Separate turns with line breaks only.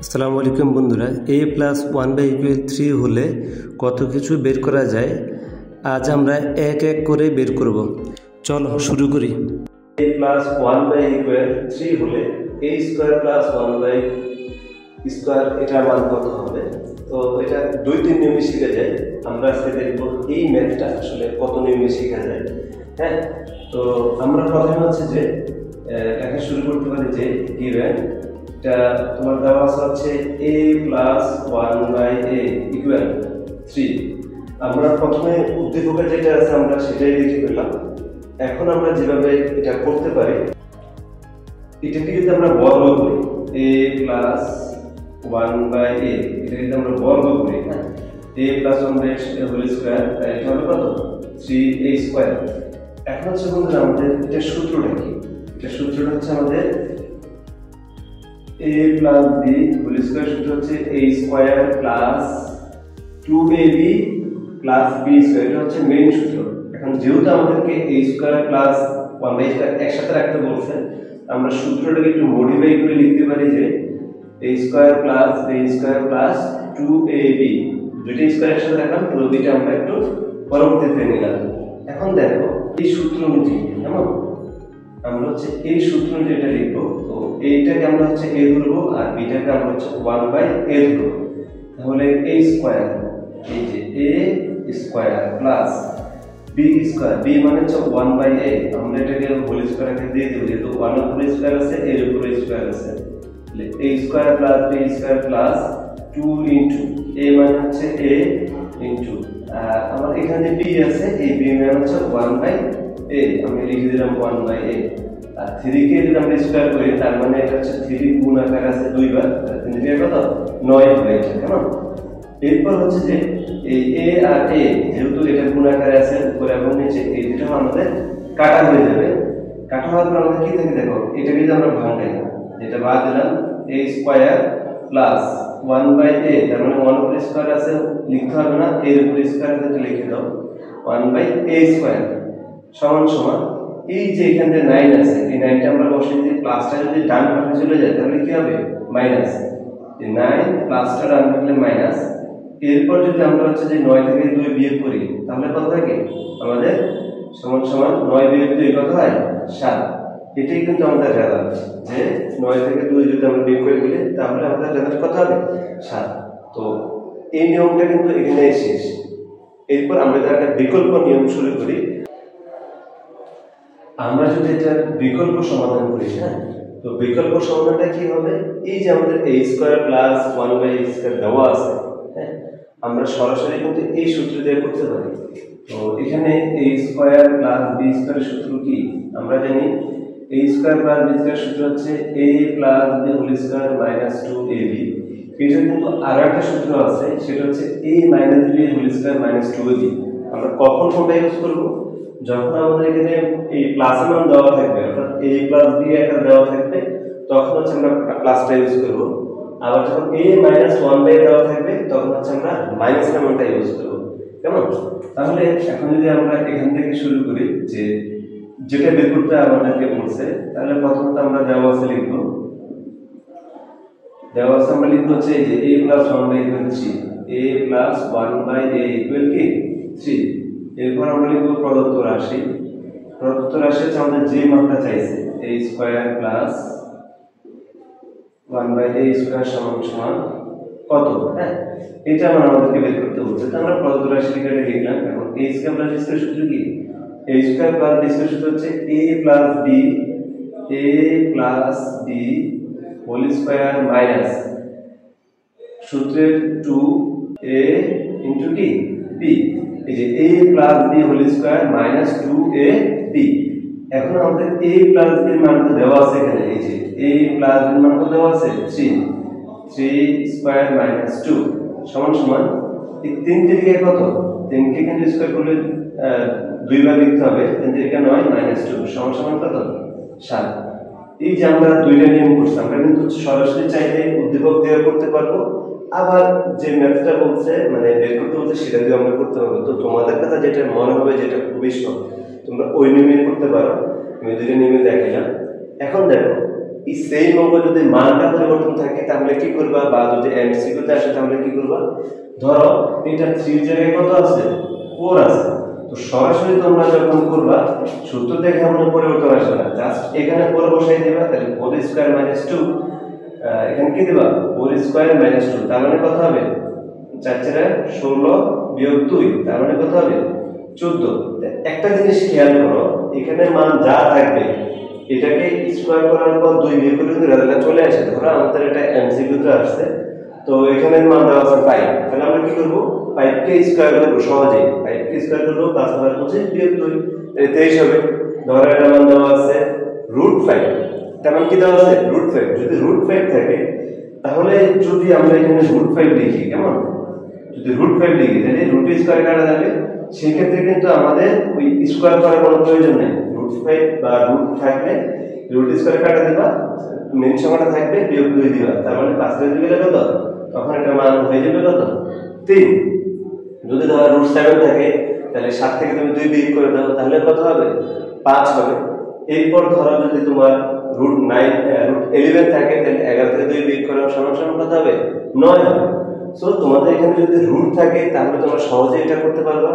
আসসালামু আলাইকুম বন্ধুরা, a plus one by equal 3 হলে কত কিছু বের করা যায় আজ আমরা এক এক করে বের করব। চলো শুরু করি। a plus one by equal 3 হলে a square plus one by square এটার মান কত হবে। তো এটা দুই তিন নিয়মে শেখা যায়। আমরা আজকে দেখব এই ম্যাথটা আসলে কত নিয়মে শেখা যায়। হ্যাঁ, তো আমরা প্রথমে হচ্ছে যে লেখা শুরু করতে পারি যে গিভেন তোমার দেওয়া আছে a plus one by a equal 3। আমরা প্রথমে উদ্দীপকে যেটা আছে আমরা সেটাই লিখে ফেললাম। এখন আমরা যেভাবে এটা করতে পারি, এটাকে যদি আমরা বর্গ করি a plus one by a, এটা যদি আমরা বর্গ করি, হ্যাঁ, a plus one by whole square, তাই এটা হবে কত 3a স্কোয়ার। এখন হচ্ছে বন্ধুরা আমাদের এটা সূত্রটা কি? এটা সূত্রটা হচ্ছে আমাদের a plus b whole square সূত্র হচ্ছে a square plus 2ab plus b square, এটা হচ্ছে মেইন সূত্র। এখন যেহেতু আমাদেরকে a square plus 1 by square একসাথে রাখতে বলছে, আমরা সূত্রটাকে একটু মডিফাই করে লিখতে পারি যে a square plus b square plus 2ab, দুটো স্কয়ার একসাথে রাখলাম, তো দুটো আমরা একটু পরবর্তীতে নিলাম। এখন দেখো এই সূত্র অনুযায়ী কেমন আমরা হচ্ছে এই সূত্র অনুযায়ী এটা লিখবো। তো এইটাকে আমরা হচ্ছে a ধরবো আর বিটাকে আমরা হচ্ছে 1 বাই a ধরবো। তাহলে a স্কয়ার, এই যে a square plus b square, b মানে হচ্ছে 1 বাই a, আমরা এটাকে হোল স্কয়ারকে দিয়ে দেব যেহেতু 1 এর উপরে স্কয়ার আছে a এর উপরে স্কয়ার আছে। তাহলে a square plus b square plus 2 into a মানে হচ্ছে a ইনটু আমার এখানে b আছে, এই b মানে হচ্ছে 1 বাই a, আমি লিখে দিলাম 1 বাই a। আর 3 কে যদি আমরা স্কয়ার করি তার মানে এটা হচ্ছে 3 গুণ আকারে আছে দুইবার, 3 কে কত 9 হবে এটা, কেমন। এরপর হচ্ছে যে এই a আর a যেহেতু এটা গুণ আকারে আছে উপরে এবং নিচে, এই দুটো আমাদের কাটা হয়ে যাবে। কাটা হওয়ার পর আমাদের কি থাকে দেখো, এটাকে যদি আমরা ভাঙাই, যেটা বাদ দিলাম a square plus 1 by a, তার মানে 1 উপরে স্কয়ার আছে লিখতে হবে না, a এর উপরে স্কয়ার আছে লিখে দাও 1 বাই a স্কয়ার সমান সমান এই যে এখানে 9 আছে, এই 9টা আমরা বসিয়ে দিই, প্লাসটা যদি ডান পাশে চলে যায় তাহলে কি হবে মাইনাস, এই 9 প্লাসটা ডান পাশে মাইনাস। এরপর যদি আমরা হচ্ছে যে 9 থেকে 2 বিয়োগ করি তাহলে কত থাকে আমাদের সমান সমান 9 বিয়োগ 2 কত হয় 7। এটাই কিন্তু আমাদের রেজাল্ট, যে 9 থেকে 2 যদি আমরা বিয়োগ করে দিলে তাহলে আমাদের রেজাল্ট কত হবে 7। তো এই নিয়মটা কিন্তু এখানে শেষ। এরপর আমরা একটা বিকল্প নিয়ম শুরু করি। আমরা যদি এটা বিকল্প সমাধান করি, হ্যাঁ, তো বিকল্প সমাধানটা কি হবে, এই যে আমাদের a square plus 1 by a square দেওয়া আছে, হ্যাঁ, আমরা সরাসরি কিন্তু এই সূত্র দিয়ে করতে পারি। তো এখানে a square plus b square সূত্র কি আমরা জানি, a square plus b square সূত্র হচ্ছে a plus b whole square minus 2ab। এটা কিন্তু আরেকটা সূত্র আছে, সেটা হচ্ছে a minus b whole square minus 2ab। আমরা কখন কোনটা ইউজ করব, যখন আমাদের এখানে এই প্লাস মান দেওয়া থাকবে, অর্থাৎ a প্লাস b একটা দেওয়া থাকবে, তখন হচ্ছে আমরা প্লাসটা ইউজ করব। আবার যখন a মাইনাস 1 বাই দেওয়া থাকবে তখন হচ্ছে আমরা মাইনাস মানটা ইউজ করব, কেমন। তাহলে এখন যদি আমরা এখান থেকে শুরু করি যে যেটা বের করতে আমাদেরকে বলছে, তাহলে প্রথমত আমরা দেওয়া আছে লিখব, দেওয়া আছে আমরা লিখব হচ্ছে এই যে a plus 1 by equal 3, a plus 1 by a equal কি 3। এরপর আমরা লিখব প্রদত্ত রাশি, প্রদত্ত রাশি হচ্ছে আমাদের যে মানটা চাইছে a square plus 1 by a square সমান সমান কত, হ্যাঁ, এটা আমাদেরকে বের করতে বলছে। তো আমরা প্রদত্ত রাশি লিখলাম। এখন a square plus b square সূত্র কি, a square plus b square সূত্র হচ্ছে a plus b whole square minus সূত্রের 2a ইনটু কি b, এই যে a plus b whole square minus 2ab। এখন আমাদের a প্লাস b এর মান তো দেওয়া আছে এখানে, এই যে a প্লাস b এর মান তো দেওয়া আছে 3 স্কয়ার মাইনাস 2 সমান সমান এই 3 থেকে কত, 3 কে কিন্তু স্কয়ার করলে দুইবার লিখতে হবে, 3 থেকে 9 মাইনাস 2 সমান সমান কত 7। এই যে আমরা দুইটা নিয়ম করছি, আমরা কিন্তু সরাসরি চাইলে উদ্দীপক দিয়ে করতে পারবো, আবার যে ম্যাথটা বলছে মানে বের করতে বলছে সেটা দিয়ে আমরা করতে পারবো। তো তোমাদের কাছে যেটা মনে হবে যেটা খুবই সহজ তোমরা ওই নিয়মে করতে পারো। আমি দুইটা নিয়মে দেখাইলাম। এখন দেখো এই সেম অঙ্ক যদি মানটা পরিবর্তন থাকে তাহলে কি করবা, বা যদি এমসিকিউতে আসে তাহলে কি করবা, ধরো এটা 3 এর জায়গায় কত আছে, 4 আছে, তো সরাসরি তোমরা যখন করবা সূত্র দেখে আমরা পরিবর্তন আসবে না, জাস্ট এখানে 4 বসাই দিবা, তাহলে 4 স্কয়ার মাইনাস 2, এখানে কি দিবা 4 স্কয়ার মাইনাস 2, তার মানে কত হবে 4 4 16 বিয়োগ 2, তার মানে কত হবে 14। একটা জিনিস খেয়াল করো, এখানে মান যা থাকবে এটাকে স্কয়ার করার পর 2 বিয়োগ করলে কিন্তু রেজাল্ট চলে আসে। ধরো আমাদের এটা এমসিকিউ তে আসছে, তো এখানে মান দেওয়া আছে 5, তাহলে আমরা কি করব 5 কে স্কয়ার করব সহজে, 5 কে স্কয়ার করব 5 আর 25 বিয়োগ 2 তাহলে 23 হবে। ধরো এটা মান দেওয়া আছে √5, তার মানে কি দেওয়া আছে √5, যদি √5 থাকে তাহলে যদি আমরা এখানে √5 লিখি, কেমন, যদি √5 লিখি তাহলে রুট স্কয়ার কাটা যাবে, সেই ক্ষেত্রে কিন্তু আমাদের ওই স্কয়ার করার কোনো প্রয়োজন নেই, √5 বা রুট থাকলে রুট স্কয়ার কাটা দিবা, মেন সংখ্যাটা থাকবে বিয়োগ 2 দিবা, তার মানে 5 দিয়ে দিলে কত, তখন এটা মান হয়ে যাবে কত 3। যদি ধরো √7 থাকে তাহলে 7 থেকে তুমি 2 বিয়োগ করে দাও, তাহলে কত হবে 5 হবে। এরপর ধরো যদি তোমার √11 থাকে তাহলে 11 থেকে 2 বিয়োগ করা সমান সমান কত হবে 9 হবে। সো তোমাদের এখানে যদি রুট থাকে তাহলে তোমরা সহজে এটা করতে পারবা।